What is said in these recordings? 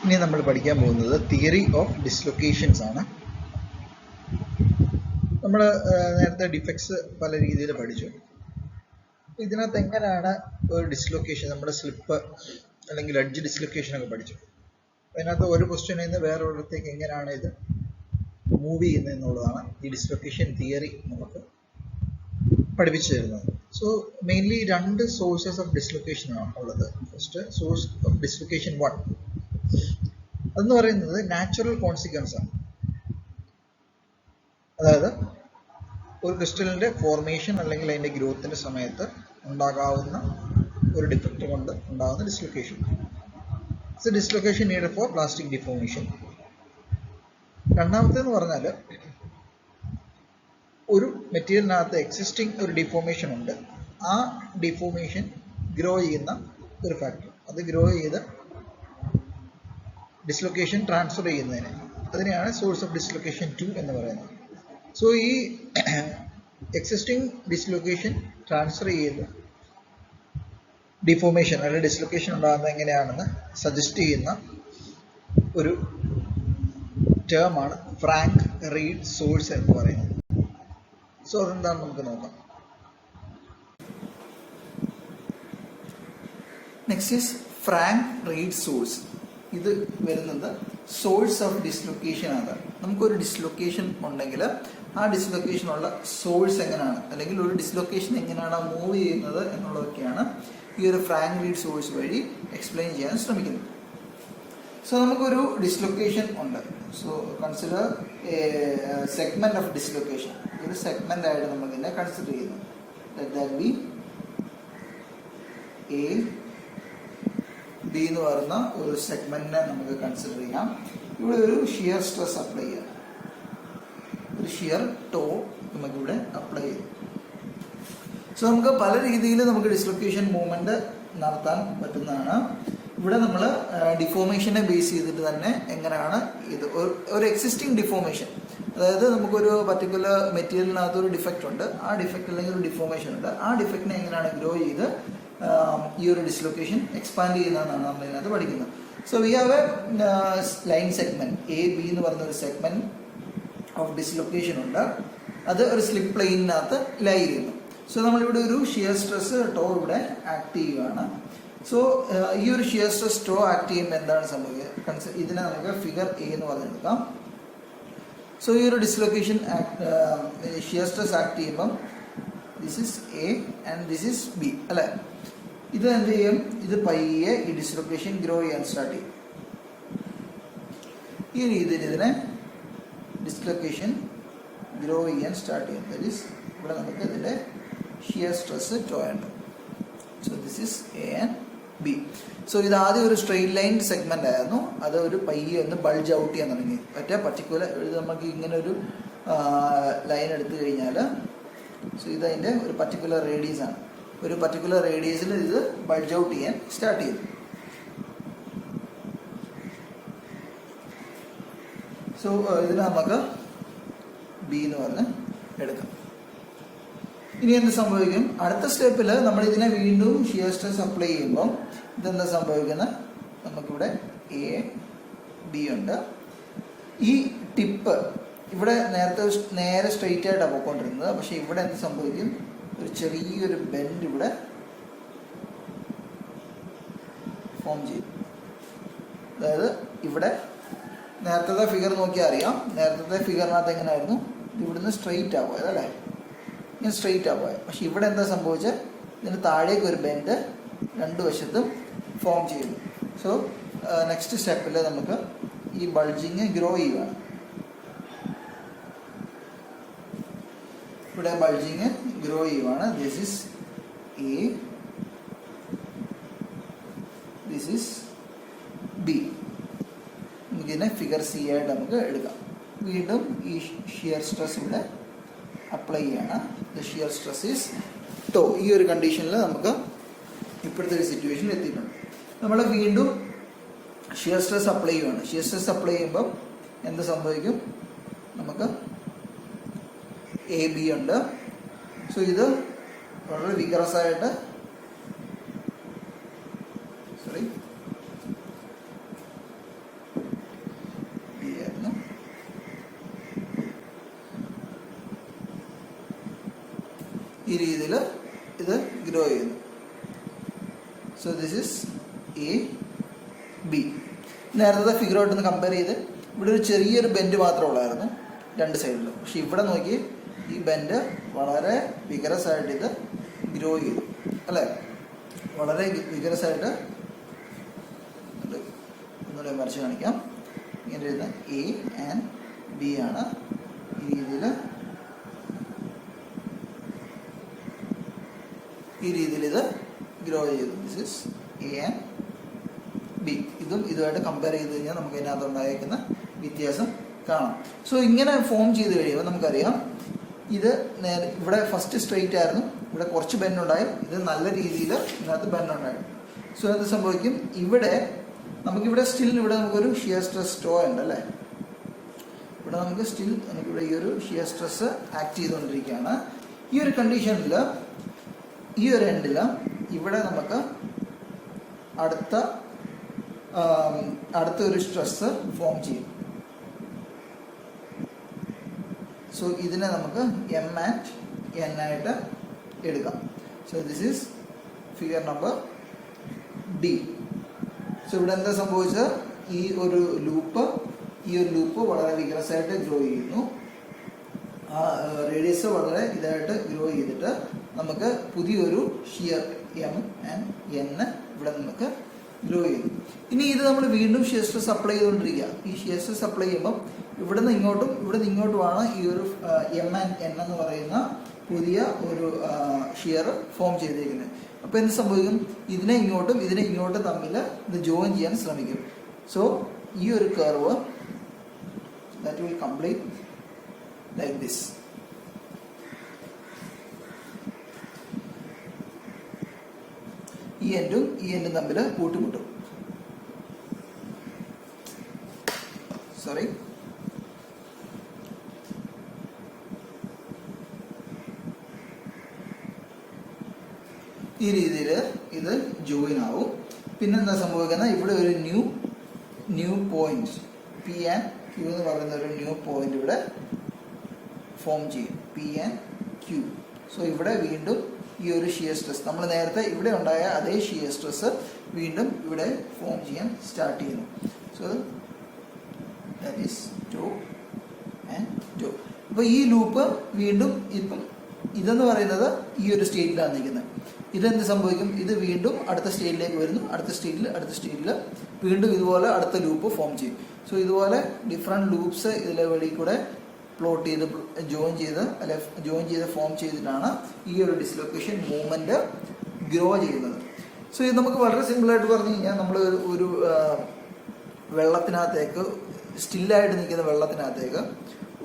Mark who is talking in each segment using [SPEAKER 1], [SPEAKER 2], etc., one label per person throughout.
[SPEAKER 1] ഇനി നമ്മൾ പഠിക്കാൻ പോകുന്നത് തിയറി ഓഫ് ഡിസ്ലൊക്കേഷൻസ് ആണ്. നമ്മൾ നേരത്തെ ഡിഫക്ട്സ് പല രീതിയിൽ പഠിച്ചു. ഇതിനകത്ത് എങ്ങനെയാണ് ഒരു ഡിസ്ലൊക്കേഷൻ, നമ്മുടെ സ്ലിപ്പ് അല്ലെങ്കിൽ എഡ്ജ് ഡിസ്ലൊക്കേഷൻ ഒക്കെ പഠിച്ചു. അതിനകത്ത് ഒരു ക്വസ്റ്റ്യനിൽ നിന്ന് വേറൊരിടത്തേക്ക് എങ്ങനെയാണ് ഇത് മൂവ് ചെയ്യുന്നത് എന്നുള്ളതാണ് ഈ ഡിസ്ലൊക്കേഷൻ തിയറി നമുക്ക് പഠിപ്പിച്ചു തരുന്നത്. സോ മെയിൻലി രണ്ട് സോഴ്സസ് ഓഫ് ഡിസ്ലൊക്കേഷൻ ആണ് ഉള്ളത്. ഫസ്റ്റ് സോഴ്സ് ഓഫ് ഡിസ്ലൊക്കേഷൻ 1 അതെന്ന് പറയുന്നത് നാച്ചുറൽ കോൺസിക്വൻസ് ആണ്. അതായത് ഒരു ക്രിസ്റ്റലിന്റെ ഫോർമേഷൻ അല്ലെങ്കിൽ അതിന്റെ ഗ്രോത്തിന്റെ സമയത്ത് ഉണ്ടാകാവുന്ന ഒരു ഡിഫക്റ്റ് കൊണ്ട് ഉണ്ടാകുന്ന dislocation. It's a dislocation needed for plastic deformation. രണ്ടാമത്തേന്ന് പറഞ്ഞാൽ ഒരു മെറ്റീരിയലിനകത്ത് എക്സിസ്റ്റിംഗ് ഒരു ഡിഫോർമേഷൻ ഉണ്ട്. ആ ഡിഫോർമേഷൻ ഗ്രോ ചെയ്യുന്ന ഒരു ഫാക്ടർ, അത് ഗ്രോ ചെയ്ത് ഡിസ്ലൊക്കേഷൻ ട്രാൻസ്ഫർ ചെയ്യുന്നതിന്, അതിനെയാണ് സോഴ്സ് ഓഫ് ഡിസ്ലൊക്കേഷൻ 2 എന്ന് പറയുന്നത്. സോ ഈ എക്സിസ്റ്റിംഗ് ഡിസ്ലൊക്കേഷൻ ട്രാൻസ്ഫർ ചെയ്ത് ഡിഫോർമേഷൻ അല്ലെങ്കിൽ ഡിസ്ലൊക്കേഷൻ ഉണ്ടാകുന്നത് എങ്ങനെയാണെന്ന് സജസ്റ്റ് ചെയ്യുന്ന ഒരു ടേമാണ് ഫ്രാങ്ക് റീഡ് സോഴ്സ് എന്ന് പറയുന്നത്. സോ അതെന്താണെന്ന് നമുക്ക് നോക്കാം. Next is Frank read source. ഇത് വരുന്നത് സോഴ്സ് ഓഫ് ഡിസ്ലൊക്കേഷൻ ആണ്. നമുക്കൊരു ഡിസ്ലൊക്കേഷൻ ഉണ്ടെങ്കിൽ ആ ഡിസ്ലൊക്കേഷനുള്ള സോഴ്സ് എങ്ങനെയാണ്, അല്ലെങ്കിൽ ഒരു ഡിസ്ലൊക്കേഷൻ എങ്ങനെയാണ് മൂവ് ചെയ്യുന്നത് എന്നുള്ളതൊക്കെയാണ് ഈ ഒരു ഫ്രാങ്ക് റീഡ് സോഴ്സ് വഴി എക്സ്പ്ലെയിൻ ചെയ്യാൻ ശ്രമിക്കുന്നത്. സോ നമുക്കൊരു ഡിസ്ലൊക്കേഷൻ ഉണ്ട്. So consider segment of dislocation. ഒരു സെഗ്മെന്റ് ആയിട്ട് നമ്മൾ ഇതിനെ കൺസിഡർ ചെയ്യുന്നു. ദാറ്റ് ബി എ ബി എന്ന് പറയുന്ന ഒരു സെഗ്മെന്റിനെ നമുക്ക് കൺസിഡർ ചെയ്യാം. ഇവിടെ ഒരു ഷിയർ സ്ട്രെസ് അപ്ലൈ ചെയ്യാം, ഒരു ഷിയർ ടോ നമുക്കിവിടെ അപ്ലൈ ചെയ്യും. സോ നമുക്ക് പല രീതിയിൽ നമുക്ക് ഡിസ്ലൊക്കേഷൻ മൂവ്മെന്റ് നടത്താൻ പറ്റുന്നതാണ്. ഇവിടെ നമ്മൾ ഡിഫോർമേഷനെ ബേസ് ചെയ്തിട്ട് തന്നെ എങ്ങനെയാണ് ഇത് ഒരു എക്സിസ്റ്റിംഗ് ഡിഫോർമേഷൻ, അതായത് നമുക്കൊരു പർട്ടിക്കുലർ മെറ്റീരിയലിനകത്ത് ഒരു ഡിഫക്റ്റ് ഉണ്ട്, ആ ഡിഫക്റ്റ് അല്ലെങ്കിൽ ഒരു ഡിഫോർമേഷൻ ഉണ്ട്, ആ ഡിഫക്റ്റിനെ എങ്ങനെയാണ് ഗ്രോ ചെയ്ത് ഈ ഒരു ഡിസ്ലൊക്കേഷൻ എക്സ്പാൻഡ് ചെയ്യുന്നതെന്നാണ് നമ്മൾ ഇതിനകത്ത് പഠിക്കുന്നത്. So we have A line segment A B എന്ന് പറയുന്ന ഒരു സെഗ്മെന്റ് ഓഫ് ഡിസ്ലൊക്കേഷൻ ഉണ്ട്. അത് ഒരു സ്ലിപ്പ് പ്ലെയിനകത്ത് ലൈ ചെയ്യുന്നു. സോ നമ്മളിവിടെ ഒരു ഷിയർ സ്ട്രെസ് ടോ ഇവിടെ ആക്ട് ചെയ്യുകയാണ്. സോ ഈ ഒരു ഷിയർ സ്ട്രെസ് ടോ ആക്ട് ചെയ്യുമ്പോൾ എന്താണ് സംഭവിക്കുക? ഇതിനെ നമുക്ക് ഫിഗർ എ എന്ന് പറഞ്ഞെടുക്കാം. സോ ഈ ഒരു ഡിസ്ലൊക്കേഷൻ ഷിയർ സ്ട്രെസ് ആക്ട് ചെയ്യുമ്പം this is A and this is B അല്ലേ. ഇത് എന്ത് ചെയ്യും? ഇത് പയ്യെ ഈ ഡിസ്ലൊക്കേഷൻ ഗ്രോ ചെയ്യാൻ സ്റ്റാർട്ട് ചെയ്യും. ഈ രീതിയിൽ ഇതിനെ ഡിസ്ലൊക്കേഷൻ ഗ്രോ ചെയ്യാൻ സ്റ്റാർട്ട് ചെയ്യും. ദാറ്റ് ഈസ് ഇവിടെ നമുക്ക് ഇതിൻ്റെ ഷിയർ സ്ട്രെസ് ടോ ഉണ്ട്. So this is A and B. So ഇത് ആദ്യം ഒരു സ്ട്രെയിറ്റ് ലൈൻ സെഗ്മെന്റ് ആയിരുന്നു. അത് ഒരു പയ്യെ ഒന്ന് ബൾജ് ഔട്ട് ചെയ്യാൻ തുടങ്ങി. മറ്റേ പർട്ടിക്കുലർ നമുക്ക് ഇങ്ങനെ ഒരു ലൈൻ എടുത്തു കഴിഞ്ഞാൽ, സോ ഇതതിൻ്റെ ഒരു പർട്ടിക്കുലർ റേഡിയസ് ആണ്. ഒരു പർട്ടിക്കുലർ റേഡിയസിൽ ഇത് ബൾജ് ഔട്ട് ചെയ്യാൻ സ്റ്റാർട്ട് ചെയ്തു. സോ ഇതിന് നമുക്ക് ബി എന്ന് പറഞ്ഞ് എടുക്കാം. ഇനി എന്ത് സംഭവിക്കും? അടുത്ത സ്റ്റെപ്പിൽ നമ്മൾ ഇതിനെ വീണ്ടും ഷിയർ സ്ട്രെസ് അപ്ലൈ ചെയ്യുമ്പോൾ ഇതെന്താ സംഭവിക്കുന്നത്? നമുക്കിവിടെ എ ബി ഉണ്ട്. ഈ ടിപ്പ് ഇവിടെ നേരെ സ്ട്രെയിറ്റ് ആയിട്ടാണ് പോയിക്കൊണ്ടിരുന്നത്. പക്ഷെ ഇവിടെ എന്ത് സംഭവിക്കും? ഒരു ചെറിയൊരു ബെൻഡ് ഇവിടെ ഫോം ചെയ്യും. അതായത് ഇവിടെ നേരത്തെ ഫിഗർ നോക്കിയാൽ അറിയാം. നേരത്തെ ഫിഗറിനകത്ത് എങ്ങനെയായിരുന്നു? ഇവിടുന്ന് സ്ട്രെയിറ്റ് ആവുക അല്ലേ, ഇങ്ങനെ സ്ട്രെയിറ്റ് ആവുക. പക്ഷെ ഇവിടെ എന്താ സംഭവിച്ചത്? ഇതിന് താഴേക്ക് ഒരു ബെൻഡ് രണ്ട് വശത്തും ഫോം ചെയ്യുന്നു. സോ നെക്സ്റ്റ് സ്റ്റെപ്പിൽ നമുക്ക് ഈ ബൾജിങ് ഗ്രോ ചെയ്യുകയാണ്. ഇവിടെ ബൾജിങ് ഗ്രോ ചെയ്യുവാണ്. This is A, this is B. നമുക്കിതിനെ ഫിഗർ സി ആയിട്ട് നമുക്ക് എടുക്കാം. വീണ്ടും ഈ ഷിയർ സ്ട്രെസ് ഇവിടെ അപ്ലൈ ചെയ്യാണ്. The shear stress is to. ഈ ഒരു കണ്ടീഷനിൽ നമുക്ക് ഇപ്പോഴത്തെ ഒരു സിറ്റുവേഷനിൽ എത്തിയിട്ടുണ്ട്. നമ്മൾ വീണ്ടും ഷിയർ സ്ട്രെസ് അപ്ലൈ ചെയ്യുകയാണ്. ഷിയർ സ്ട്രെസ് അപ്ലൈ ചെയ്യുമ്പം എന്ത് സംഭവിക്കും? നമുക്ക് എ ബി ഉണ്ട്. സോ ഇത് വളരെ വിഗറസ് ആയിട്ട് ഈ രീതിയിൽ ഇത് ഗ്രോ ചെയ്യുന്നു. So this is A B. നേരത്തെ ഫിഗറുമായിട്ടൊന്ന് കമ്പയർ ചെയ്ത് ഇവിടെ ഒരു ചെറിയൊരു ബെൻഡ് മാത്രമേ ഉള്ളായിരുന്നു രണ്ട് സൈഡിലും. പക്ഷെ ഇവിടെ നോക്കി ഈ ബെൻഡ് വളരെ വിഗറസ് ആയിട്ട് ഇത് ഗ്രോ ചെയ്തു അല്ലേ, വളരെ വിഗറസ് ആയിട്ട്. ഒന്നുകൂടെ വരച്ച് കാണിക്കാം. ഇങ്ങനെ ഇരുന്ന് എ ആൻഡ് ബി ആണ് ഈ രീതിയിൽ ഇത് ഗ്രോ ചെയ്തു. This is A and B. ഇതും ഇതുമായിട്ട് കമ്പയർ ചെയ്ത് കഴിഞ്ഞാൽ നമുക്ക് ഇതിനകത്ത് ഉണ്ടായിരിക്കുന്ന വ്യത്യാസം കാണാം. സോ ഇങ്ങനെ ഫോം ചെയ്ത് കഴിയുമ്പോൾ നമുക്കറിയാം ഇത് നേരെ ഇവിടെ ഫസ്റ്റ് സ്ട്രെയിറ്റ് ആയിരുന്നു, ഇവിടെ കുറച്ച് ബെൻഡുണ്ടായി, ഇത് നല്ല രീതിയിൽ ഇതിനകത്ത് ബെൻഡുണ്ടായി. സോ എന്ത് സംഭവിക്കും, നമുക്കിവിടെ സ്റ്റിൽ ഇവിടെ നമുക്കൊരു ഷിയർ സ്ട്രെസ് ടോ ഉണ്ട് അല്ലേ. ഇവിടെ നമുക്കിവിടെ ഈ ഒരു ഷിയർ സ്ട്രെസ് ആക്ട് ചെയ്തുകൊണ്ടിരിക്കുകയാണ്. ഈ ഒരു കണ്ടീഷനിൽ ഈ ഒരു എൻഡിൽ ഇവിടെ നമുക്ക് അടുത്ത ഒരു സ്ട്രെസ് ഫോം ചെയ്യും. സോ ഇതിനെ നമുക്ക് എം ആൻഡ് എൻ ആയിട്ട് എടുക്കാം. So this is figure number D. So ഇവിടെ എന്താ സംഭവിച്ചത്, ഈ ഒരു ലൂപ്പ് വളരെ വിഗ്രസ് ആയിട്ട് ഗ്രോ ചെയ്യുന്നു. ആ റേഡിയസ് വളരെ ഇതായിട്ട് ഗ്രോ ചെയ്തിട്ട് നമുക്ക് പുതിയൊരു ഷിയർ എം ആൻഡ് എൻ ഇവിടെ നമുക്ക് ഗ്രോ ചെയ്യുന്നു. ഇനി ഇത് നമ്മൾ വീണ്ടും ഷിയർ സ്ട്രെസ് അപ്ലൈ ചെയ്തുകൊണ്ടിരിക്കുക. ഈ ഷിയർ സ്ട്രെസ് അപ്ലൈ ചെയ്യുമ്പം ഇവിടുന്ന് ഇങ്ങോട്ടുമാണ് ഈ ഒരു എം ആൻഡ് എൻ എന്ന് പറയുന്ന പുതിയ ഒരു ഷിയർ ഫോം ചെയ്തിരിക്കുന്നത്. അപ്പോൾ എന്ത് സംഭവിക്കും, ഇതിനെ ഇങ്ങോട്ടും തമ്മിൽ ഇത് ജോയിൻ ചെയ്യാൻ ശ്രമിക്കും. സോ ഈ ഒരു curve that will complete like this. ഈ എൻഡും തമ്മിൽ കൂട്ടിമുട്ടും. സോറി, ഈ രീതിയിൽ ഇത് ജോയിൻ ആവും. പിന്നെന്താ സംഭവിക്കുന്നത്, ഇവിടെ ഒരു new point P and Q എന്ന് പറയുന്ന ഒരു ന്യൂ പോയിന്റ് ഇവിടെ ഫോം ചെയ്യും, പി ആൻഡ് ക്യൂ. സോ ഇവിടെ വീണ്ടും ഈ ഒരു ഷിയർ സ്ട്രെസ്, നമ്മൾ നേരത്തെ ഇവിടെ ഉണ്ടായ അതേ ഷിയർ സ്ട്രെസ് വീണ്ടും ഇവിടെ ഫോം ചെയ്യാൻ സ്റ്റാർട്ട് ചെയ്യുന്നു. So that is tau and tau. അപ്പോൾ ഈ ലൂപ്പ് വീണ്ടും ഇപ്പം ഇതെന്ന് പറയുന്നത് ഈ ഒരു സ്റ്റേറ്റിലാണ് നിൽക്കുന്നത്. ഇതെന്ത് സംഭവിക്കും, ഇത് വീണ്ടും അടുത്ത സ്റ്റേജിലേക്ക് വരുന്നു, അടുത്ത സ്റ്റേജിൽ വീണ്ടും ഇതുപോലെ അടുത്ത ലൂപ്പ് ഫോം ചെയ്യും. സോ ഇതുപോലെ ഡിഫറെൻറ്റ് ലൂപ്സ് ഇതിലെ വെളിയിൽ കൂടെ പ്ലോട്ട് ചെയ്ത് ജോയിൻ ചെയ്ത് ഫോം ചെയ്തിട്ടാണ് ഈ ഒരു ഡിസ്ലൊക്കേഷൻ മൂവ്മെൻറ്റ് ഗ്രോ ചെയ്യുന്നത്. സോ ഇത് നമുക്ക് വളരെ സിമ്പിളായിട്ട് പറഞ്ഞു കഴിഞ്ഞാൽ, നമ്മൾ ഒരു വെള്ളത്തിനകത്തേക്ക് സ്റ്റില്ലായിട്ട് നിൽക്കുന്ന വെള്ളത്തിനകത്തേക്ക്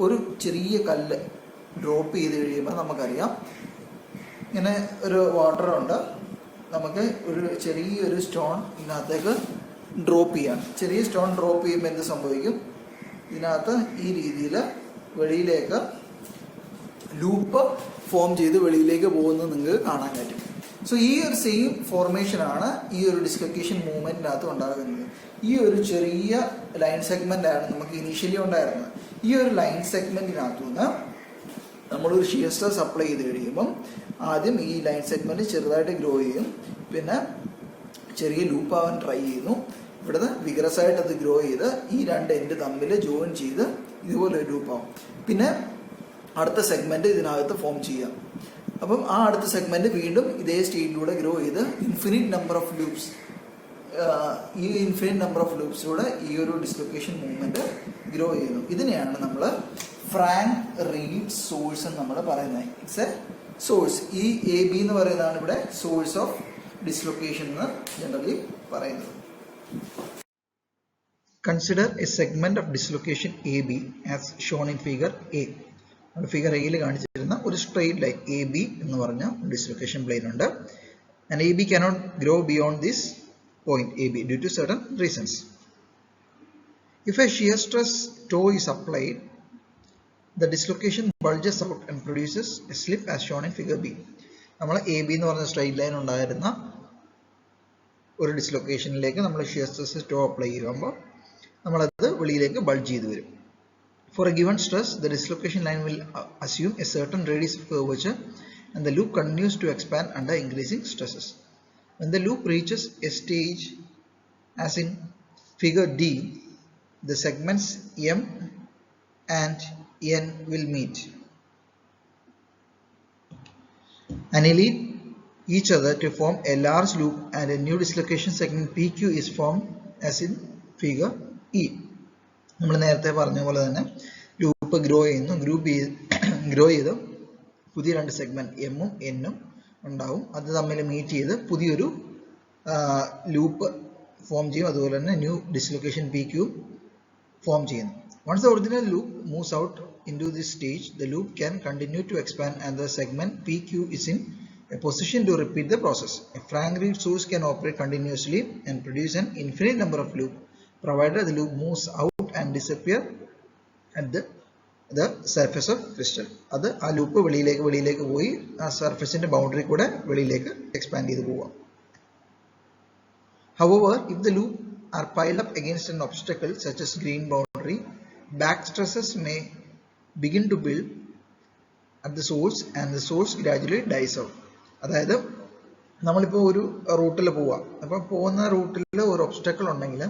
[SPEAKER 1] ഒരു ചെറിയ കല്ല് ഡ്രോപ്പ് ചെയ്ത് കഴിയുമ്പോൾ നമുക്കറിയാം ഇങ്ങനെ ഒരു വാട്ടറുണ്ട്, നമുക്ക് ഒരു ചെറിയൊരു സ്റ്റോൺ ഇതിനകത്തേക്ക് ഡ്രോപ്പ് ചെയ്യാം. ചെറിയ സ്റ്റോൺ ഡ്രോപ്പ് ചെയ്യുമ്പോൾ എന്ത് സംഭവിക്കും, ഇതിനകത്ത് ഈ രീതിയിൽ വെളിയിലേക്ക് ലൂപ്പ് ഫോം ചെയ്ത് വെളിയിലേക്ക് പോകുന്നത് നിങ്ങൾക്ക് കാണാൻ പറ്റും. സോ ഈ ഒരു സെയിം ഫോർമേഷനാണ് ഈ ഒരു ഡിസ്ലൊക്കേഷൻ മൂവ്മെൻറ്റിനകത്ത് ഉണ്ടാകുന്നത്. ഈ ഒരു ചെറിയ ലൈൻ സെഗ്മെൻ്റ് ആണ് നമുക്ക് ഇനീഷ്യലി ഉണ്ടായിരുന്നത്. ഈ ഒരു ലൈൻ സെഗ്മെൻറ്റിനകത്തു നിന്ന് നമ്മളൊരു ഷിയർ സ്ട്രെസ് അപ്ലൈ ചെയ്ത് കഴിയുമ്പം ആദ്യം ഈ ലൈൻ സെഗ്മെൻറ്റ് ചെറുതായിട്ട് ഗ്രോ ചെയ്യും, പിന്നെ ചെറിയ ലൂപ്പ് ആവാൻ ട്രൈ ചെയ്യുന്നു. ഇവിടുന്ന് വിഗ്രസ് ആയിട്ട് അത് ഗ്രോ ചെയ്ത് ഈ രണ്ട് എൻഡ് തമ്മിൽ ജോയിൻ ചെയ്ത് ഇതുപോലെ ഒരു ലൂപ്പാവും. പിന്നെ അടുത്ത സെഗ്മെൻറ്റ് ഇതിനകത്ത് ഫോം ചെയ്യാം. അപ്പം ആ അടുത്ത സെഗ്മെൻറ്റ് വീണ്ടും ഇതേ സ്റ്റേജിലൂടെ ഗ്രോ ചെയ്ത് ഇൻഫിനിറ്റ് നമ്പർ ഓഫ് ലൂപ്സ്, ഈ ഇൻഫിനിറ്റ് നമ്പർ ഓഫ് ലൂപ്സിലൂടെ ഈ ഒരു ഡിസ്ലൊക്കേഷൻ മൂവ്മെൻറ്റ് ഗ്രോ ചെയ്യുന്നു. ഇതിനെയാണ് നമ്മൾ ഫ്രാങ്ക് റീഡ് സോഴ്സ് എന്ന് നമ്മൾ പറയുന്നത്. It's A source. ഈ എ ബി എന്ന് പറയുന്നതാണ് ഇവിടെ സോഴ്സ് ഓഫ് ഡിസ്ലൊക്കേഷൻ എന്ന് ജനറലി പറയുന്നത്. Consider a segment of dislocation AB as shown in figure A. Figure എയിൽ കാണിച്ചിരുന്ന ഒരു സ്ട്രെയിറ്റ് ലൈൻ എ ബി എന്ന് പറഞ്ഞ ഡിസ്ലൊക്കേഷൻ പ്ലെയിൻ ഉണ്ട്. And A B cannot grow beyond this point AB due to certain reasons. If a shear stress toe is applied, the dislocation bulges out and produces a slip as shown in figure B. നമ്മൾ A B എന്ന് പറഞ്ഞ straight line ഉണ്ടായിരുന്ന ഒരു ഡിസ്ലൊക്കേഷനിലേക്ക് നമ്മൾ shear stress to apply ചെയ്യുമ്പോൾ നമ്മളത് വെളിയിലേക്ക് bulge ചെയ്ത് വരും. For a given stress, the dislocation line will assume a certain radius of curvature and the loop continues to expand under increasing stresses. When the loop reaches a stage as in figure D, the segments M and N will meet, annihilate each other to form a large loop, and a new dislocation segment PQ is formed as in figure E. നമ്മൾ നേരത്തെ പറഞ്ഞ പോലെ തന്നെ loop grow ചെയ്ത് പുതിയ രണ്ട് segment എമ്മും എന്നും ഉണ്ടാവും. അത് തമ്മിൽ മീറ്റ് ചെയ്ത് പുതിയൊരു ലൂപ്പ് ഫോം ചെയ്യും. അതുപോലെ തന്നെ new dislocation P Q form ചെയ്യുന്നു. Once the original loop moves out into this stage, the loop can continue to expand and the segment PQ is in a position to repeat the process. A Frank-Reed source can operate continuously and produce an infinite number of loops, provided the loop moves out and disappear at the surface of crystal. അത് ആ loop വെളിയിലേക്ക് പോയി ആ സർഫസിന്റെ boundary കൂടെ വെളിയിലേക്ക് expand ചെയ്ത് പോവാം. However, if the loop are piled up against an obstacle such as green boundary, back stresses may begin to build at the source and the source gradually dies out. അതായത് നമ്മളിപ്പോൾ ഒരു റൂട്ടിൽ പോവാം. അപ്പോൾ പോകുന്ന റൂട്ടിൽ ഒരു ഒബ്സ്റ്റക്കിൾ ഉണ്ടെങ്കിൽ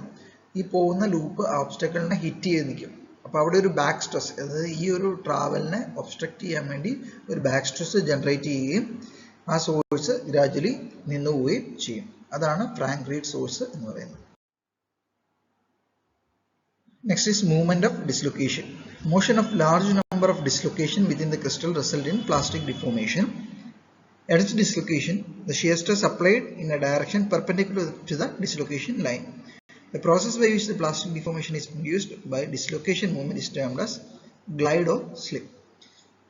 [SPEAKER 1] ഈ പോകുന്ന ലൂപ്പ് ആ ഒബ്സ്റ്റക്കിളിനെ ഹിറ്റ് ചെയ്ത് നിൽക്കും. അപ്പോൾ അവിടെ ഒരു ബാക്ക് സ്ട്രെസ്, അതായത് ഈ ഒരു ട്രാവലിനെ ഒബ്സ്ട്രക്ട് ചെയ്യാൻ വേണ്ടി ഒരു ബാക്ക് സ്ട്രെസ് ജനറേറ്റ് ചെയ്യുകയും ആ സോഴ്സ് ഗ്രാജുവലി നിന്നുപോവുകയും ചെയ്യും. അതാണ് Frank-Reed സോഴ്സ് എന്ന് പറയുന്നത്. Next is movement of dislocation. Motion of large number of dislocation within the crystal result in plastic deformation. Edge dislocation, the shear stress applied in a direction perpendicular to the dislocation line. The process by which the plastic deformation is produced by dislocation movement is termed as glide or slip.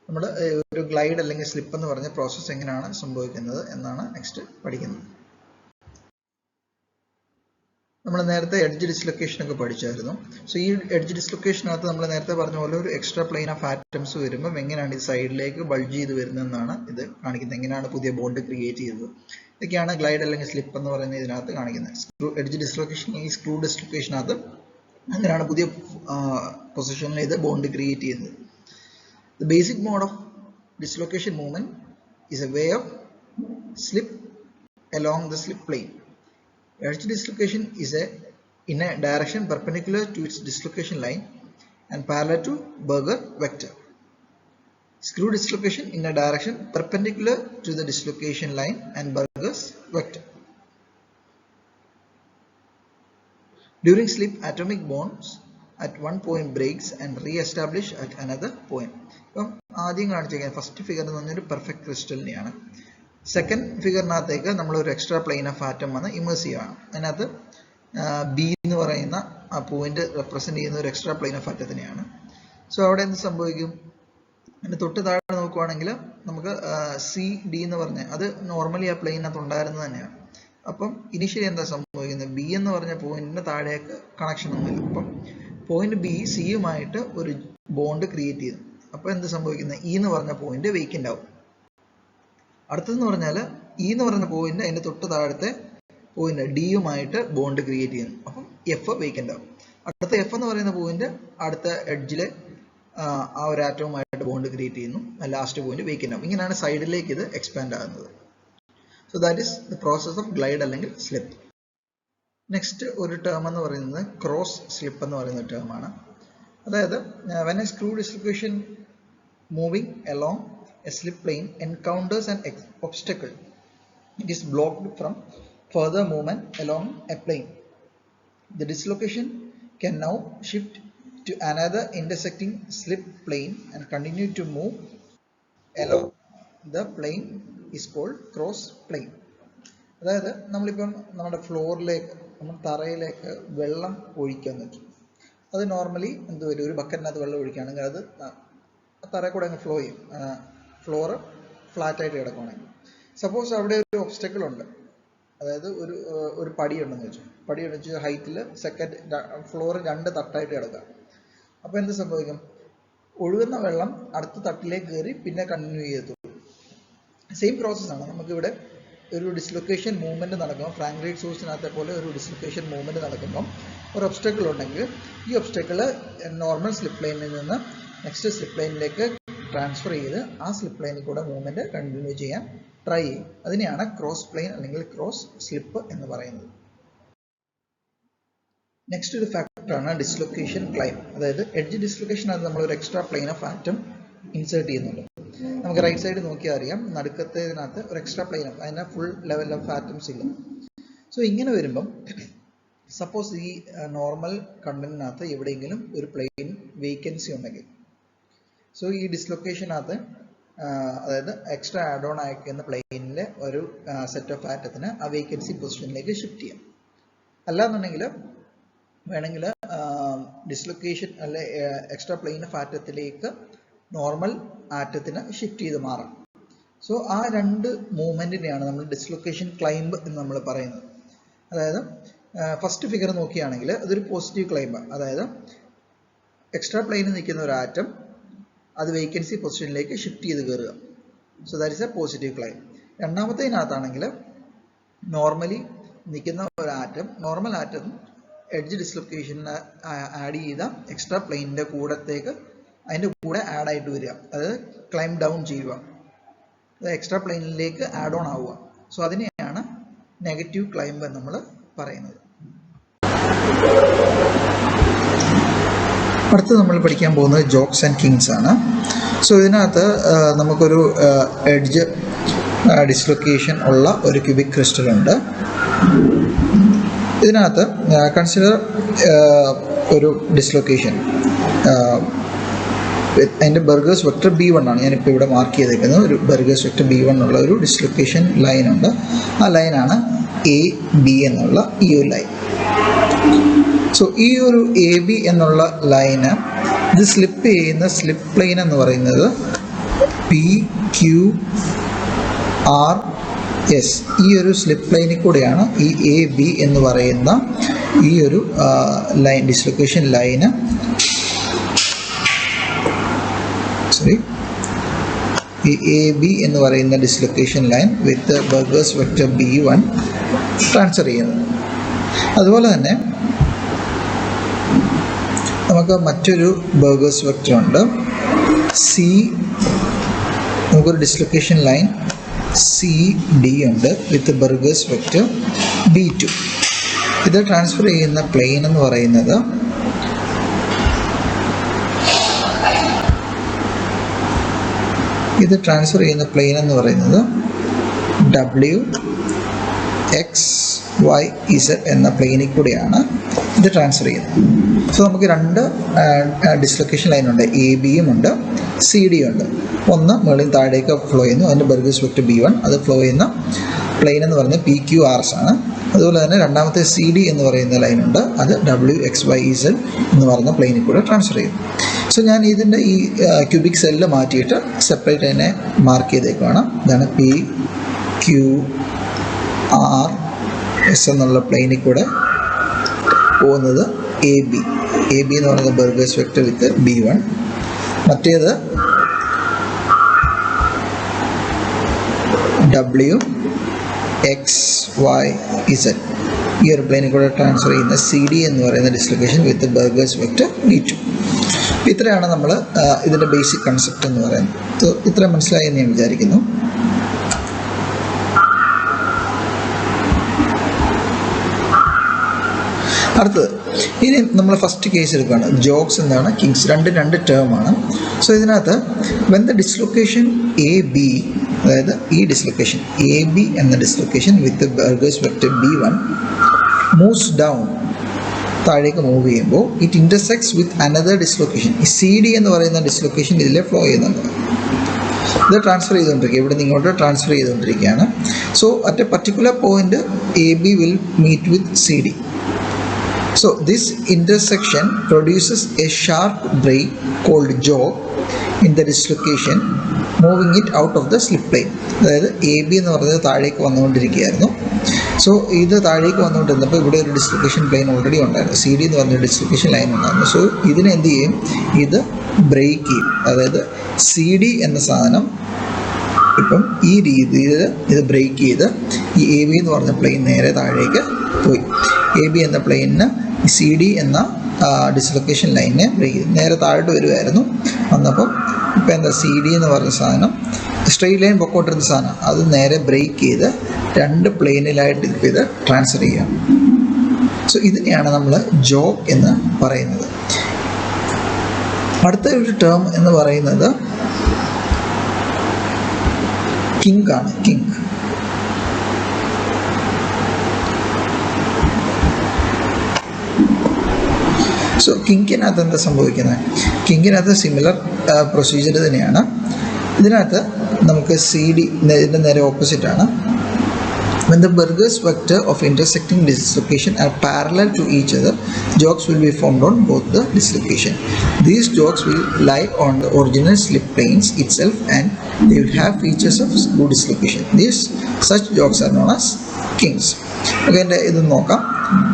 [SPEAKER 1] നമ്മുടെ ഒരു glide അല്ലെങ്കിൽ slip എന്ന് പറഞ്ഞ process എങ്ങനെയാണ് സംഭവിക്കുന്നത് എന്നാണ് next പഠിക്കുന്നത്. നമ്മൾ നേരത്തെ എഡ്ജ് ഡിസ്ലൊക്കേഷൻ ഒക്കെ പഠിച്ചായിരുന്നു. സോ ഈ എഡ്ജ് ഡിസ്ലൊക്കേഷനകത്ത് നമ്മൾ നേരത്തെ പറഞ്ഞ പോലെ ഒരു എക്സ്ട്രാ പ്ലെയിൻ ഓഫ് ആറ്റംസ് വരുമ്പോൾ എങ്ങനെയാണ് ഈ സൈഡിലേക്ക് ബൾജ് ചെയ്ത് വരുന്നതെന്നാണ് ഇത് കാണിക്കുന്നത്. എങ്ങനെയാണ് പുതിയ ബോണ്ട് ക്രിയേറ്റ് ചെയ്തത്. ഇതൊക്കെയാണ് ഗ്ലൈഡ് അല്ലെങ്കിൽ സ്ലിപ്പ് എന്ന് പറയുന്നത് ഇതിനകത്ത് കാണിക്കുന്നത്. എഡ്ജ് ഡിസ്ലൊക്കേഷൻ, ഈ സ്ക്രൂ ഡിസ്ലൊക്കേഷനകത്ത് അങ്ങനെയാണ് പുതിയ പൊസിഷനിൽ ഇത് ബോണ്ട് ക്രിയേറ്റ് ചെയ്യുന്നത്. The basic mode of dislocation movement is a way of slip along the slip plane. Edge dislocation is in a direction perpendicular to its dislocation line and parallel to Berger vector. Screw dislocation in a direction perpendicular to the dislocation line and Berger's vector. During slip, atomic bonds at one point breaks and re-establish at another point. അപ്പം ആദ്യം കാണിച്ചിരിക്കുന്നത് first figure എന്ന് പറഞ്ഞൊരു perfect ക്രിസ്റ്റലിനെയാണ്. Second ഫിഗറിനകത്തേക്ക് നമ്മളൊരു extra plane of atom വന്ന് immerse ചെയ്യുകയാണ്. അതിനകത്ത് B എന്ന് പറയുന്ന ആ പോയിന്റ് റെപ്രസെന്റ് ചെയ്യുന്ന ഒരു എക്സ്ട്രാ പ്ലെയിൻ ഓഫ് ആറ്റത്തിനെയാണ്. സോ അവിടെ എന്ത് സംഭവിക്കും? അതിന് തൊട്ട് താഴെ നോക്കുവാണെങ്കിൽ നമുക്ക് സി ഡി എന്ന് പറഞ്ഞ അത് നോർമലി ആ പ്ലെയിനകത്ത് ഉണ്ടായിരുന്നത് തന്നെയാണ്. അപ്പം ഇനിഷ്യലി എന്താ സംഭവിക്കുന്നത്? ബി എന്ന് പറഞ്ഞ പോയിന്റിന് താഴേക്ക് കണക്ഷൻ ഒന്നുമില്ല. അപ്പം പോയിന്റ് ബി സിയുമായിട്ട് ഒരു ബോണ്ട് ക്രിയേറ്റ് ചെയ്തു. അപ്പോൾ എന്ത് സംഭവിക്കുന്നത്? ഇ എന്ന് പറഞ്ഞ പോയിന്റ് വേക്കൻ്റ് ആവും. അടുത്തതെന്ന് പറഞ്ഞാൽ ഇ എന്ന് പറയുന്ന പോയിന്റ് അതിന്റെ തൊട്ട് താഴത്തെ പോയിന്റ് ഡിയുമായിട്ട് ബോണ്ട് ക്രിയേറ്റ് ചെയ്യുന്നു. അപ്പം എഫ് വേക്കൻ്റ് ആവും. അടുത്ത എഫ് എന്ന് പറയുന്ന പോയിന്റ് അടുത്ത എഡ്ജിലെ ആ ഒരു ആറ്റവുമായിട്ട് ബോണ്ട് ക്രിയേറ്റ് ചെയ്യുന്നു. ലാസ്റ്റ് പോയിന്റ് വേക്കൻ്റ് ആവും. ഇങ്ങനെയാണ് സൈഡിലേക്ക് ഇത് എക്സ്പാൻഡ് ആകുന്നത്. So that is the process of glide അല്ലെങ്കിൽ സ്ലിപ്പ്. നെക്സ്റ്റ് ഒരു ടേം എന്ന് പറയുന്നത് ക്രോസ് സ്ലിപ്പ് എന്ന് പറയുന്ന ടേമാണ്. അതായത് when a screw dislocation moving along a slip plane encounters an obstacle, it is blocked from further movement along a plane. The dislocation can now shift to another intersecting slip plane and continue to move along the plane is called cross plane. അതായത് നമ്മളിപ്പം നമ്മുടെ ഫ്ലോറിലേക്ക്, നമ്മൾ തറയിലേക്ക് വെള്ളം ഒഴിക്കാൻ നോക്കി. അത് normally എന്ത് വരും? ഒരു ബക്കറ്റിനകത്ത് വെള്ളം ഒഴിക്കുകയാണെങ്കിൽ അത് തറയിൽ കൂടെ അങ്ങ് ഫ്ലോ ചെയ്യും. ഫ്ലോറ് ഫ്ലാറ്റായിട്ട് കിടക്കുകയാണെങ്കിൽ. സപ്പോസ് അവിടെ ഒരു ഒബ്സ്റ്റക്കിൾ ഉണ്ട്, അതായത് ഒരു പടി ഉണ്ടെന്ന് വെച്ചു. പടി വെച്ച് ഹൈറ്റിൽ സെക്കൻഡ് ഫ്ലോർ 2 തട്ടായിട്ട് കിടക്കുക. അപ്പോൾ എന്ത് സംഭവിക്കും? ഒഴുകുന്ന വെള്ളം അടുത്ത തട്ടിലേക്ക് കയറി പിന്നെ കണ്ടിന്യൂ ചെയ്യത്തുള്ളൂ. സെയിം പ്രോസസ്സാണ് നമുക്കിവിടെ ഒരു ഡിസ്ലൊക്കേഷൻ മൂവ്മെന്റ് നടക്കുമ്പോൾ, Frank-Reed സോഴ്സിനകത്തെ പോലെ ഒരു ഡിസ്ലൊക്കേഷൻ മൂവ്മെന്റ് നടക്കുമ്പോൾ ഒരു ഒബ്സ്റ്റക്കിൾ ഉണ്ടെങ്കിൽ ഈ ഒബ്സ്റ്റക്കിൾ നോർമൽ സ്ലിപ്പ് ലൈനിൽ നിന്ന് നെക്സ്റ്റ് സ്ലിപ്പ് ലൈനിലേക്ക് ട്രാൻസ്ഫർ ചെയ്ത് ആ സ്ലിപ്പ് ലൈനിൽ കൂടെ മൂവ്മെൻറ്റ് കണ്ടിന്യൂ ചെയ്യാൻ ട്രൈ ചെയ്യും. അതിനെയാണ് ക്രോസ് പ്ലെയിൻ അല്ലെങ്കിൽ ക്രോസ് സ്ലിപ്പ് എന്ന് പറയുന്നത്. നെക്സ്റ്റ് ഒരു ഫാക്ടറാണ് ഡിസ്ലൊക്കേഷൻ ക്ലൈം. അതായത് എഡ്ജ് ഡിസ്ലൊക്കേഷൻ അത് നമ്മൾ ഒരു extra plane of atom insert ചെയ്യുന്നുണ്ട്. നമുക്ക് റൈറ്റ് സൈഡ് നോക്കിയാൽ അറിയാം, നടുക്കത്തേതിനകത്ത് ഒരു എക്സ്ട്രാ പ്ലെയിൻ ഓഫ് അതിന് ഫുൾ ലെവൽ ഓഫ് ആറ്റംസ് ഇല്ല. സോ ഇങ്ങനെ വരുമ്പം സപ്പോസ് ഈ നോർമൽ കണ്ടന്റിനകത്ത് എവിടെയെങ്കിലും ഒരു പ്ലെയിൻ വേക്കൻസി ഉണ്ടെങ്കിൽ, സോ ഈ ഡിസ്ലൊക്കേഷനകത്ത് അതായത് എക്സ്ട്രാ ആഡ് ഓൺ ആയിരിക്കുന്ന പ്ലെയിനിലെ ഒരു സെറ്റ് ഓഫ് ആറ്റത്തിന് ആ വേക്കൻസി പൊസിഷനിലേക്ക് ഷിഫ്റ്റ് ചെയ്യാം. അല്ലാന്നുണ്ടെങ്കിൽ വേണമെങ്കിൽ ഡിസ്ലൊക്കേഷൻ അല്ലെ എക്സ്ട്രാ പ്ലെയിൻ ഓഫ് ആറ്റത്തിലേക്ക് നോർമൽ ആറ്റത്തിന് ഷിഫ്റ്റ് ചെയ്ത് മാറാം. സോ ആ രണ്ട് മൂവ്മെന്റിനെയാണ് നമ്മൾ ഡിസ്ലൊക്കേഷൻ ക്ലൈംബ് എന്ന് നമ്മൾ പറയുന്നത്. അതായത് ഫസ്റ്റ് ഫിഗർ നോക്കുകയാണെങ്കിൽ അതൊരു പോസിറ്റീവ് ക്ലൈംബാണ്. അതായത് എക്സ്ട്രാ പ്ലെയിനിൽ നിൽക്കുന്ന ഒരു ആറ്റം അത് വേക്കൻസി പൊസിഷനിലേക്ക് ഷിഫ്റ്റ് ചെയ്ത് കയറുക. So that is a positive climb. രണ്ടാമത്തേതിനകത്താണെങ്കിൽ നോർമലി നിൽക്കുന്ന ഒരു ആറ്റം, നോർമൽ ആറ്റം എഡ്ജ് ഡിസ്ലൊക്കേഷന് ആഡ് ചെയ്ത എക്സ്ട്രാ പ്ലെയിനിൻ്റെ അതിൻ്റെ കൂടെ ആഡ് ആയിട്ട് വരിക, അതായത് ക്ലൈം ഡൗൺ ചെയ്യുക, അത് എക്സ്ട്രാ പ്ലെയിനിലേക്ക് ആഡ് ഓൺ ആവുക. സോ അതിനെയാണ് നെഗറ്റീവ് ക്ലൈംബ് എന്ന് നമ്മൾ പറയുന്നത്. അടുത്ത് നമ്മൾ പഠിക്കാൻ പോകുന്നത് ജോക്സ് ആൻഡ് കിങ്സ് ആണ്. സോ ഇതിനകത്ത് നമുക്കൊരു എഡ്ജ് ഡിസ്ലൊക്കേഷൻ ഉള്ള ഒരു ക്യൂബിക് ക്രിസ്റ്റൽ ഉണ്ട്. ഇതിനകത്ത് കൺസിഡർ ഒരു ഡിസ്ലൊക്കേഷൻ, അതിൻ്റെ ബർഗേഴ്സ് വെക്ടർ B1 ആണ് ഞാനിപ്പോൾ ഇവിടെ മാർക്ക് ചെയ്തേക്കുന്നത്. ഒരു ബർഗേഴ്സ് വെക്ടർ B1 ഉള്ള ഒരു ഡിസ്ലൊക്കേഷൻ ലൈൻ ഉണ്ട്. ആ ലൈനാണ് AB എന്നുള്ള ഈ ഒരു ലൈൻ. സോ ഈ ഒരു AB എന്നുള്ള ലൈന് ഇത് സ്ലിപ്പ് ചെയ്യുന്ന സ്ലിപ്പ് പ്ലെയിൻ എന്ന് പറയുന്നത് PQRS. ഈ ഒരു സ്ലിപ്പ് പ്ലെയിനിൽ കൂടെയാണ് ഈ AB എന്ന് പറയുന്ന ഈ ഒരു ലൈൻ ഡിസ്ലൊക്കേഷൻ ലൈന് ഈ AB എന്ന് പറയുന്ന dislocation line with Burgers vector B1 transfer ചെയ്യുന്നത്. അതുപോലെ തന്നെ നമുക്ക് മറ്റൊരു ബർഗേഴ്സ് വെക്ടർ ഉണ്ട് നമുക്കൊരു ഡിസ്ലൊക്കേഷൻ ലൈൻ CD ഉണ്ട് വിത്ത് ബർഗേഴ്സ് വെക്ടർ B2. ഇത് ട്രാൻസ്ഫർ ചെയ്യുന്ന പ്ലെയിൻ എന്ന് പറയുന്നത് WXYZ എന്ന പ്ലെയിനിൽ കൂടെയാണ് ഇത് ട്രാൻസ്ഫർ ചെയ്യുന്നത്. സോ നമുക്ക് രണ്ട് ഡിസ്ലൊക്കേഷൻ ലൈൻ ഉണ്ട്, ABയും ഉണ്ട് CD ഉണ്ട്. ഒന്ന് മുകളിൽ താഴേക്ക് ഫ്ലോ ചെയ്യുന്നു, അതിൻ്റെ ബർഗേഴ്സ് വെക്ടർ B1. അത് ഫ്ലോ ചെയ്യുന്ന പ്ലെയിൻ എന്ന് പറയുന്നത് PQRS ആണ്. അതുപോലെ തന്നെ രണ്ടാമത്തെ CD എന്ന് പറയുന്ന ലൈനുണ്ട്, അത് WXYZ എന്ന് പറയുന്ന പ്ലെയിനിൽ കൂടെ ട്രാൻസ്ഫർ ചെയ്യുന്നു. സോ ഞാൻ ഇതിൻ്റെ ഈ ക്യൂബിക് സെല്ല് മാറ്റിയിട്ട് സെപ്പറേറ്റ് അതിനെ മാർക്ക് ചെയ്തേക്കുവാണ്. ഇതാണ് PQRS എന്നുള്ള പ്ലെയിനിൽ കൂടെ പോകുന്നത് AB എന്ന് പറയുന്നത് ബർഗേഴ്സ് വെക്ടർ വിത്ത് B1. മറ്റേത് WXYZ ഈ ഒരു പ്ലെയിനിൽ കൂടെ ട്രാൻസ്ഫർ ചെയ്യുന്ന CD എന്ന് പറയുന്ന dislocation with Burgers vector B2. ഇത്രയാണ് നമ്മൾ ഇതിൻ്റെ ബേസിക് കൺസെപ്റ്റ് എന്ന് പറയുന്നത്. ഇത്ര മനസ്സിലായി എന്ന് ഞാൻ വിചാരിക്കുന്നു. അടുത്തത് ഇനി നമ്മൾ ഫസ്റ്റ് കേസ് എടുക്കുകയാണ്. ജോക്സ് എന്താണ്, കിങ്സ്, രണ്ട് ടേമാണ്. സോ ഇതിനകത്ത് വെൻ ദ ഡിസ്ലൊക്കേഷൻ AB, അതായത് ഈ ഡിസ്ലൊക്കേഷൻ AB എന്ന dislocation with Burgers vector B1 moves down, താഴേക്ക് മൂവ് ചെയ്യുമ്പോൾ it intersects with another dislocation. ഈ CD എന്ന് പറയുന്ന ഡിസ്ലൊക്കേഷൻ ഇതിലെ ഫ്ലോ ചെയ്യുന്നുണ്ട്. ഇത് ട്രാൻസ്ഫർ ചെയ്തുകൊണ്ടിരിക്കുക, ഇവിടെ നിന്ന് ഇങ്ങോട്ട് ട്രാൻസ്ഫർ ചെയ്തുകൊണ്ടിരിക്കുകയാണ്. So at a particular point AB will meet with CD. So this intersection produces a sharp break called joke in the dislocation, moving it out of the slip plane. അതായത് AB എന്ന് പറയുന്നത് താഴേക്ക് വന്നുകൊണ്ടിരിക്കുകയായിരുന്നു. So ഇത് താഴേക്ക് വന്നുകൊണ്ടിരുന്നപ്പോൾ ഇവിടെ ഒരു dislocation plain already ഉണ്ടായിരുന്നു, CD എന്ന് പറഞ്ഞ ഡിസ്ലൊക്കേഷൻ ലൈൻ ഉണ്ടായിരുന്നു. സോ ഇതിനെ എന്ത് ചെയ്യും, ഇത് ബ്രേക്ക് ചെയ്യും. അതായത് CD എന്ന സാധനം ഇപ്പം ഈ രീതിയിൽ ഇത് ബ്രേക്ക് ചെയ്ത് ഈ AB എന്ന് പറഞ്ഞ പ്ലെയിൻ നേരെ താഴേക്ക് പോയി. AB എന്ന പ്ലെയിനിന് CD എന്ന ഡിസ്ലൊക്കേഷൻ ലൈനിനെ ബ്രേക്ക് ചെയ്ത് നേരെ താഴോട്ട് വരുമായിരുന്നു. വന്നപ്പോൾ ഇപ്പം എന്താ സി ഡി എന്ന് പറഞ്ഞ സാധനം സ്ട്രെയിറ്റ് ലൈൻ പൊക്കോട്ടിരുന്ന സാധനം അത് നേരെ ബ്രേക്ക് ചെയ്ത് രണ്ട് പ്ലെയിനിലായിട്ട് ഇപ്പോൾ ഇത് ട്രാൻസ്ഫർ ചെയ്യാം. സോ ഇതിനെയാണ് നമ്മൾ ജോഗ് എന്ന് പറയുന്നത്. അടുത്ത ഒരു ടേം എന്ന് പറയുന്നത് കിങ്ക് ആണ്. കിങ്ക് സോ കിങ്കിനകത്ത് എന്താ സംഭവിക്കുന്നത്? കിങ്കിനകത്ത് സിമിലർ പ്രൊസീജിയർ തന്നെയാണ്. ഇതിനകത്ത് നമുക്ക് സി ഡി ഇതിൻ്റെ നേരെ ഓപ്പോസിറ്റാണ്. When the Burgers vector of intersecting dislocation are parallel to each other, jogs will be formed on both the dislocation. These jogs will lie on the original slip planes itself and they will have features of good dislocation. Such jogs are known as kinks. Okay, this നോക്കാം.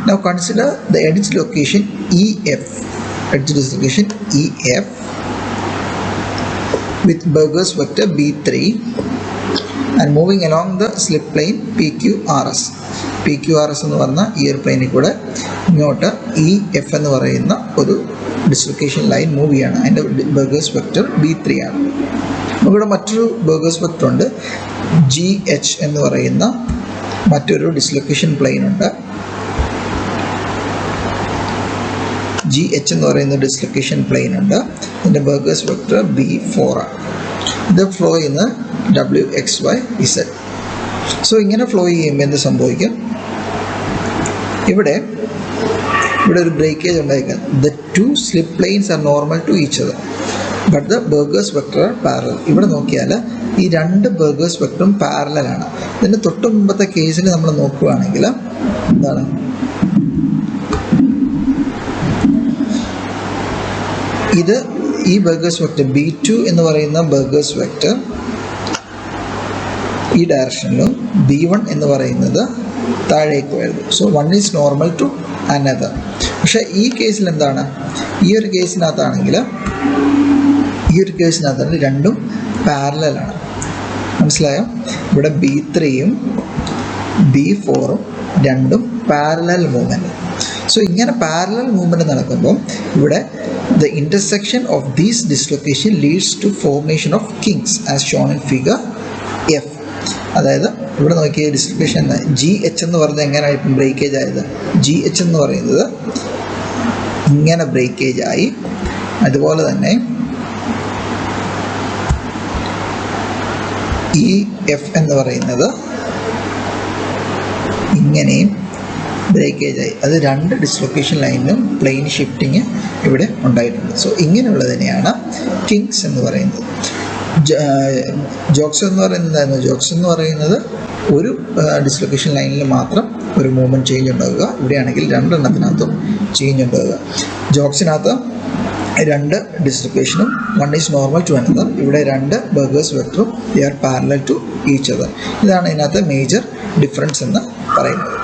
[SPEAKER 1] Now consider the edge location EF, edge dislocation EF with Burgers vector B3 and moving along the slip plane PQRS. PQRS എന്ന് പറഞ്ഞ ഈ ഒരു പ്ലെയിനിൽ കൂടെ ഇങ്ങോട്ട് EF എന്ന് പറയുന്ന ഒരു ഡിസ്ലൊക്കേഷൻ ലൈൻ മൂവ് ചെയ്യാണ്. അതിൻ്റെ ബർഗേഴ്സ് വെക്റ്റർ B3 ആണ്. ഇവിടെ മറ്റൊരു ബർഗേഴ്സ് വെക്റ്റർ ഉണ്ട്, GH എന്ന് പറയുന്ന മറ്റൊരു ഡിസ്ലൊക്കേഷൻ പ്ലെയിൻ ഉണ്ട്. GH എന്ന് പറയുന്ന ഡിസ്ലൊക്കേഷൻ പ്ലെയിൻ ഉണ്ട്. ഇതിൻ്റെ ബർഗേഴ്സ് വെക്റ്റർ B4 ആണ്. ഇത് ഫ്ലോ ചെയ്യുന്ന WXYZ. സോ ഇങ്ങനെ ഫ്ലോ ചെയ്യുമ്പോൾ എന്ത് സംഭവിക്കും? ഇവിടെ ഒരു ബ്രേക്കേജ് ഉണ്ടായിരിക്കും. The two slip planes are normal to each other but the Burgers vector are parallel. ഇവിടെ നോക്കിയാൽ ഈ രണ്ട് ബർഗേഴ്സ് വെക്ടറും പാരലലാണ്. ഇതിൻ്റെ തൊട്ട് മുമ്പത്തെ കേസിൽ നമ്മൾ നോക്കുകയാണെങ്കിൽ എന്താണ് ഇത് ഈ ബർഗേഴ്സ് വെക്ടർ B2 എന്ന് പറയുന്ന ബർഗേഴ്സ് വെക്ടർ ഈ ഡയറക്ഷനിലും B1 എന്ന് പറയുന്നത് താഴേക്ക് വരുന്നു. So one is normal to another. പക്ഷേ ഈ കേസിൽ എന്താണ്? ഈ ഒരു കേസിനകത്താണെങ്കിൽ രണ്ടും പാരലലാണ്. മനസ്സിലായോ? ഇവിടെ B3യും B4ഉം രണ്ടും പാരലൽ മൂവ്മെൻറ്റ്. സോ ഇങ്ങനെ പാരലൽ മൂവ്മെൻറ്റ് നടക്കുമ്പോൾ ഇവിടെ the intersection of these dislocation leads to formation of kinks as shown in figure F. അതായത് ഇവിടെ നോക്കിയ ഡിസ്ലൊക്കേഷൻ GH എന്ന് പറഞ്ഞത് എങ്ങനെയാണ് ബ്രേക്കേജ് ആയത്? GH എന്ന് പറയുന്നത് ഇങ്ങനെ ബ്രേക്കേജ് ആയി. അതുപോലെ തന്നെ ഈ F എന്ന് പറയുന്നത് ഇങ്ങനെയും ബ്രേക്കേജായി. അത് രണ്ട് ഡിസ്ലൊക്കേഷൻ ലൈനിലും പ്ലെയിൻ ഷിഫ്റ്റിങ് ഇവിടെ ഉണ്ടായിട്ടുണ്ട്. സോ ഇങ്ങനെയുള്ളതിനെയാണ് കിങ്സ് എന്ന് പറയുന്നത്. ജോക്സ് എന്ന് പറയുന്നത് ഒരു ഡിസ്ലൊക്കേഷൻ ലൈനിൽ മാത്രം ഒരു മൂവ്മെൻറ്റ് ചേഞ്ച് ഉണ്ടാവുക. ഇവിടെയാണെങ്കിൽ രണ്ടെണ്ണത്തിനകത്തും ചേഞ്ച് ഉണ്ടാവുക. ജോക്സിനകത്ത് രണ്ട് ഡിസ്ലൊക്കേഷനും one is normal to another. ഇവിടെ രണ്ട് ബർഗേഴ്സ് വെക്ടറും they are parallel to each other. ഇതാണ് ഇതിനകത്ത് മേജർ ഡിഫറൻസ് എന്ന് പറയുന്നത്.